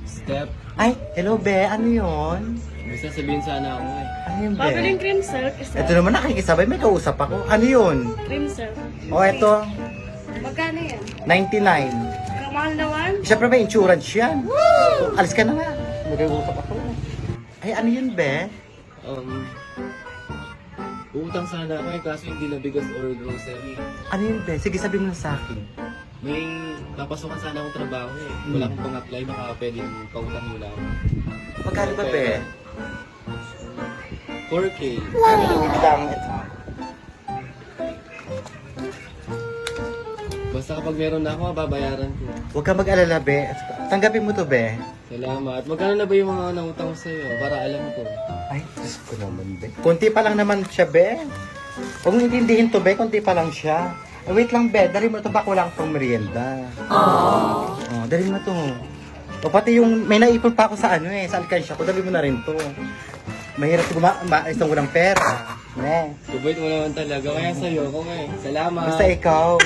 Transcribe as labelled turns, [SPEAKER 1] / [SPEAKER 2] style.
[SPEAKER 1] Step.
[SPEAKER 2] Ay, hello, be. Ano yun?
[SPEAKER 1] Gusto sabihin sana ako eh.
[SPEAKER 2] Ano yun, be?
[SPEAKER 3] Babaling cream silk.
[SPEAKER 2] Ito naman nakikisabay. May kausap ako. Ano yun?
[SPEAKER 3] Cream silk.
[SPEAKER 2] O, ito.
[SPEAKER 3] Magkano yan?
[SPEAKER 2] 99.
[SPEAKER 3] Kamahal naman?
[SPEAKER 2] Siyempre may insurance yan. So, alis ka na nga. May kausap ako. Ay, ano yun, be?
[SPEAKER 1] Uutang sana ako eh, kaso hindi na bigas or grocery.
[SPEAKER 2] Ano yun, be? Sige, sabi mo na sa akin.
[SPEAKER 1] May napasukan sana akong trabaho eh. Wala akong pang-apply, baka pwedeng pautang mo lang.
[SPEAKER 2] Magkano ba, be?
[SPEAKER 1] 4K.
[SPEAKER 2] Ano wait lang. Ito.
[SPEAKER 1] Basta kapag meron na ako, babayaran ko.
[SPEAKER 2] Huwag ka mag-alala, be. Tanggapin mo to, be.
[SPEAKER 1] Salamat. Magkano na ba yung mga nautang ko sa'yo? Para alam ko.
[SPEAKER 2] Ay, Diyos ko naman, be. Kunti pa lang naman siya, be. Huwag mong intindihin to, be. Kunti pa lang siya. Wait lang, be. Dari mo to ba kulang pang merienda? Oh, dari mo to. O pati yung, may naipon pa ako sa ano eh, sa alkansya ko. Dali mo na rin to. Mahirap isang ko ng pera. Eh.
[SPEAKER 1] Kubait mo naman talaga. Kaya sa'yo ko eh. Salamat.
[SPEAKER 2] Basta ikaw.